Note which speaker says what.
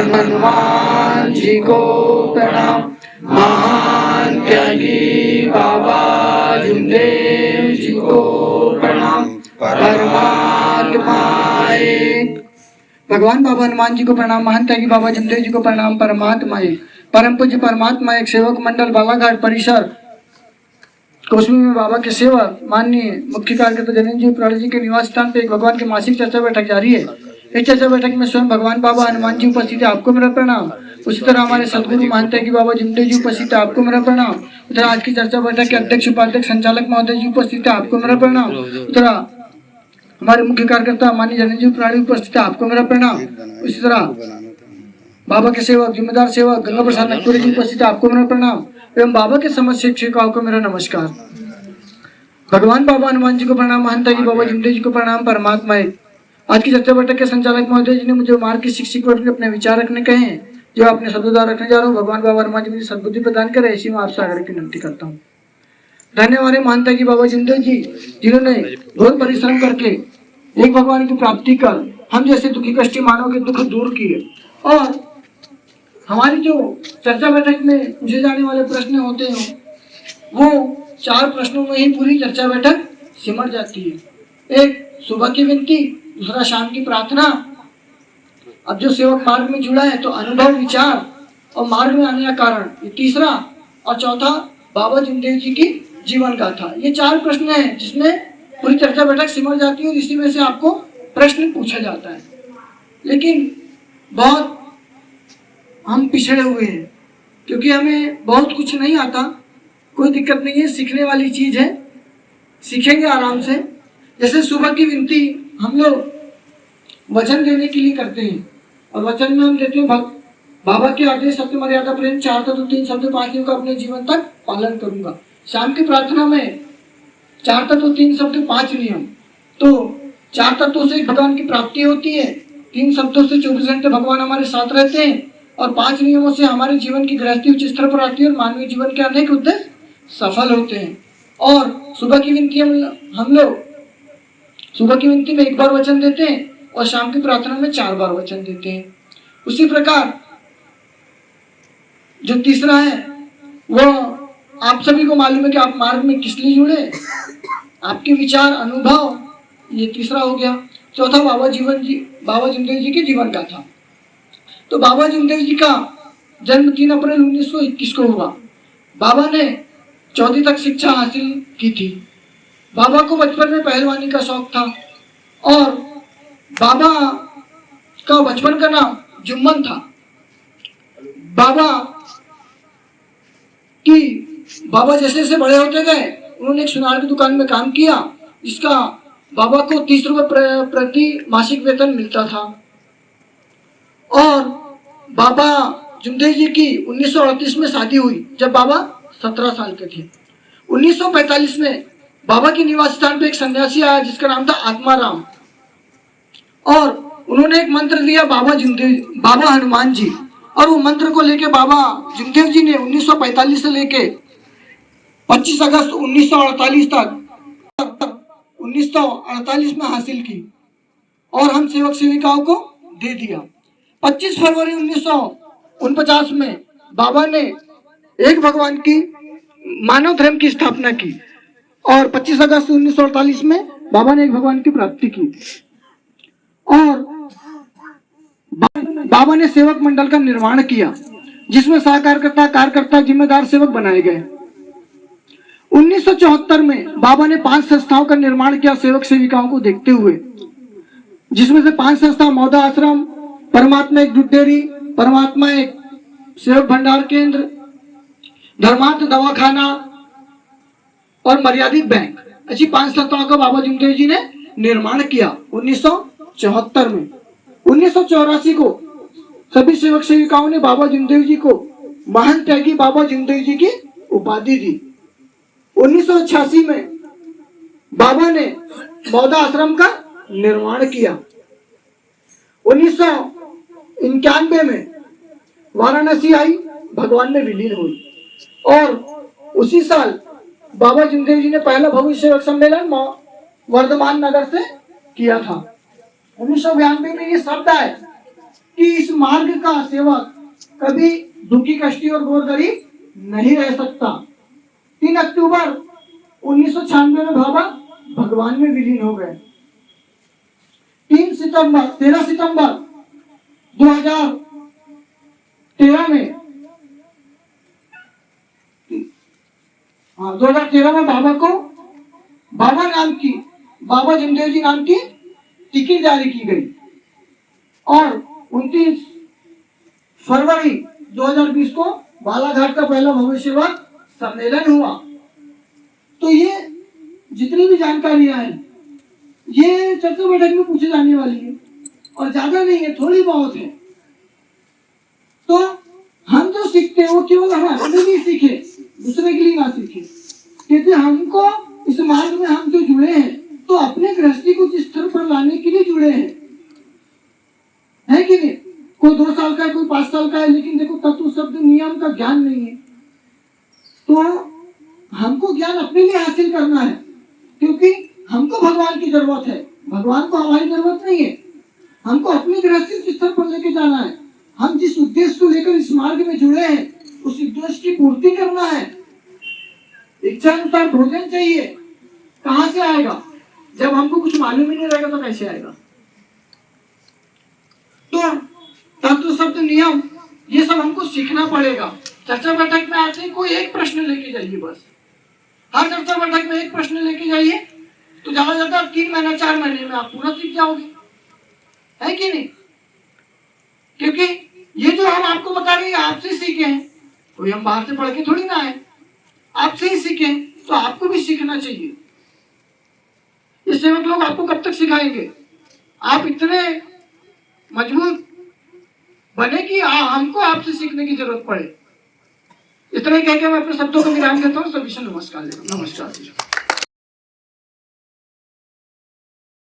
Speaker 1: हनुमान जी को प्रणाम। महान त्यागी बाबा जमदेव जी को प्रणाम। परमात्मा एक। भगवान बाबा हनुमान जी को प्रणाम। महान त्यागी बाबा जमदेव जी को प्रणाम। परमात्मा एक। परम पूज्य परमात्मा एक। सेवक मंडल बालाघाट परिसर कोसमी में बाबा के सेवक माननीय मुख्य कार्यकर्ता जनेन्द्र जी प्राणी जी के निवास स्थान पे एक भगवान की मासिक चर्चा बैठक जारी है। इस चर्चा बैठक में स्वयं भगवान बाबा हनुमान जी उपस्थित है, आपको मेरा प्रणाम। उसी तरह हमारे सदगुरु मानते हैं कि बाबा जमदेव जी उपस्थित है, आपको मेरा प्रणाम। उधर आज की चर्चा बैठक के अध्यक्ष उपाध्यक्ष संचालक महोदय जी उपस्थित है, आपको मेरा प्रणाम। उधर हमारे मुख्य कार्यकर्ता माननीय जनेन्द्र जी प्राणी उपस्थित है, आपको मेरा प्रणाम। उसी तरह बाबा के सेवक जिम्मेदार सेवक गंगा प्रसाद नकपुरी जी उपस्थित है, आपको मेरा प्रणाम। एवं बाबा के समस्त शिक्षकों को मेरा नमस्कार। भगवान बाबा हनुमान जी को प्रणाम। महंता जी बाबा जमदेव जी को प्रणाम। परमात्मा एक। आज की चर्चा बैठक के संचालक महोदय जी ने मुझे मार्ग की शिक्षक वर्ग में अपने विचार रखने कहे हैं, जो अपने शब्दों रखने जा रहा हूँ। भगवान बाबा हनुमान जी मुझे सद्बुद्धि प्रदान करे, ऐसी मैं आपसे आग्रह की विनती करता हूँ। धन्यवाद महंता जी बाबा जमदेव जी, जिन्होंने बहुत परिश्रम करके एक भगवान की प्राप्ति कर हम जैसे दुखी कष्टी मानव के दुख दूर किए। और हमारी जो चर्चा बैठक में पूछे जाने वाले प्रश्न होते हैं वो 4 प्रश्नों में ही पूरी चर्चा बैठक सिमट जाती है। एक सुबह की विनती, दूसरा शाम की प्रार्थना, अब जो सेवक मार्ग में जुड़ा है तो अनुभव विचार और मार्ग में आने का कारण, ये तीसरा, और चौथा बाबा जमदेव जी की जीवन गाथा। ये 4 प्रश्न हैं जिसमें पूरी चर्चा बैठक सिमट जाती है और इसी में से आपको प्रश्न पूछा जाता है। लेकिन बहुत हम पिछड़े हुए हैं क्योंकि हमें बहुत कुछ नहीं आता। कोई दिक्कत नहीं है, सीखने वाली चीज है, सीखेंगे आराम से। जैसे सुबह की विनती हम लोग वचन देने के लिए करते हैं और वचन में हम देते हैं बाबा के आदेश सत्य मर्यादा प्रेम 4 तत्व 3 शब्द 5 नियम का अपने जीवन तक पालन करूंगा। शाम की प्रार्थना में 4 तत्व 3 शब्द 5 नियम, तो 4 तत्वों से भगवान की प्राप्ति होती है, 3 शब्दों से 24 घंटे भगवान हमारे साथ रहते हैं और 5 नियमों से हमारे जीवन की गृहस्थी उच्च स्तर पर आती है और मानवीय जीवन के अनेक उद्देश्य सफल होते हैं। और सुबह की विनती हम लोग सुबह की विनती में 1 बार वचन देते हैं और शाम की प्रार्थना में 4 बार वचन देते हैं। उसी प्रकार जो तीसरा है वो आप सभी को मालूम है कि आप मार्ग में किस लिए जुड़े, आपके विचार अनुभव, ये तीसरा हो गया। चौथा बाबा जमदेव जी के जीवन का था। तो बाबा जमदेव जी का जन्म 3 अप्रैल 1921 को हुआ। बाबा ने 4वीं तक शिक्षा हासिल की थी। बाबा को बचपन में पहलवानी का शौक था और बाबा का बचपन का नाम जुम्मन था। बाबा जैसे जैसे बड़े होते गए उन्होंने एक सुनार की दुकान में काम किया, जिसका बाबा को 30 रुपए प्रति मासिक वेतन मिलता था। और बाबा जमदेव जी की 1938 में शादी हुई जब बाबा 17 साल के थे। 1945 में बाबा के निवास स्थान पे एक सन्यासी आया जिसका नाम था आत्माराम, और उन्होंने एक मंत्र दिया बाबा हनुमान जी, और वो मंत्र को लेके बाबा जमदेव जी ने 1945 से लेके 25 अगस्त 1948 तक 1948 में हासिल की और हम सेवक सेविकाओं को दे दिया। 25 फरवरी 1949 में बाबा ने एक भगवान की मानव धर्म की स्थापना की और 25 अगस्त 1948 में बाबा ने एक भगवान की प्राप्ति की और बाबा ने सेवक मंडल का निर्माण किया जिसमें सहकार्यकर्ता, कार्यकर्ता, जिम्मेदार सेवक बनाए गए। 1974 में बाबा ने 5 संस्थाओं का निर्माण किया सेवक सेविकाओं को देखते हुए, जिसमें से 5 संस्था मौदा आश्रम, परमात्मा एक दूध डेयरी, परमात्मा एक सेवक भंडार केंद्र, धर्मार्थ दवाखाना और मर्यादित बैंक, ऐसी 5 संस्थाओं का बाबा जमदेव जी ने निर्माण किया 1974 में। 1984 को सभी सेवक सेविकाओं ने बाबा जमदेव जी को महान त्यागी बाबा जमदेव जी की उपाधि दी। 1986 में बाबा ने मौदा आश्रम का निर्माण किया। 1991 में वाराणसी आई, भगवान में विलीन हुई और उसी साल बाबा जमदेव जी ने पहला भविष्य सेवक सम्मेलन वर्धमान नगर से किया था। 1992 में ये शब्द आए
Speaker 2: कि इस मार्ग का सेवक कभी दुखी कष्टी और गोर गरीब नहीं रह सकता। 3 अक्टूबर 1996 में बाबा भगवान में विलीन हो गए। 13 सितंबर 2013 में 2013 में बाबा जमदेव जी नाम की टिकट जारी की गई और 29 फरवरी 2020 को बालाघाट का पहला भव्य सेवा सम्मेलन हुआ। तो ये जितनी भी जानकारियां हैं ये चर्चा बैठक में पूछी जाने वाली है और ज्यादा नहीं है, थोड़ी बहुत है। तो हम जो सीखते हैं वो केवल हम अपने लिए सीखे, दूसरे के लिए ना सीखे, क्योंकि हमको इस मार्ग में हम जो जुड़े हैं तो अपने गृहस्थी को जिस स्तर पर लाने के लिए जुड़े हैं, है कि नहीं? कोई 2 साल का है, कोई 5 साल का है, लेकिन देखो तत्व शब्द नियम का ज्ञान नहीं है। तो हमको ज्ञान अपने लिए हासिल करना है, क्योंकि हमको भगवान की जरूरत है, भगवान को हमारी जरूरत नहीं है। हमको अपनी गृहस्थी के स्तर पर लेके जाना है। हम जिस उद्देश्य को लेकर इस मार्ग में जुड़े हैं उस उद्देश्य की पूर्ति करना है। इच्छा अनुसार भोजन चाहिए, कहाँ से आएगा? जब हमको कुछ मालूम ही नहीं रहेगा तो कैसे आएगा? तो तत्व शब्द नियम ये सब हमको सीखना पड़ेगा। चर्चा बैठक में आते ही कोई एक प्रश्न लेके जाइए, बस हर चर्चा बैठक में एक प्रश्न लेके जाइए तो ज्यादा ज्यादा 3 महीना 4 महीने में आप पूरा सीख जाओगे, है कि नहीं? क्योंकि ये जो हम आपको बता रहे हैं आपसे सीखे हैं, कोई हम बाहर से पढ़ के थोड़ी ना आए, आपसे ही सीखे, तो आपको भी सीखना चाहिए। ये सेवक लोग आपको कब तक सिखाएंगे? आप इतने मजबूत बने कि हमको आपसे सीखने की जरूरत पड़े। इतना ही कहकर मैं अपने शब्दों को विराम देता हूँ। सभी से नमस्कार।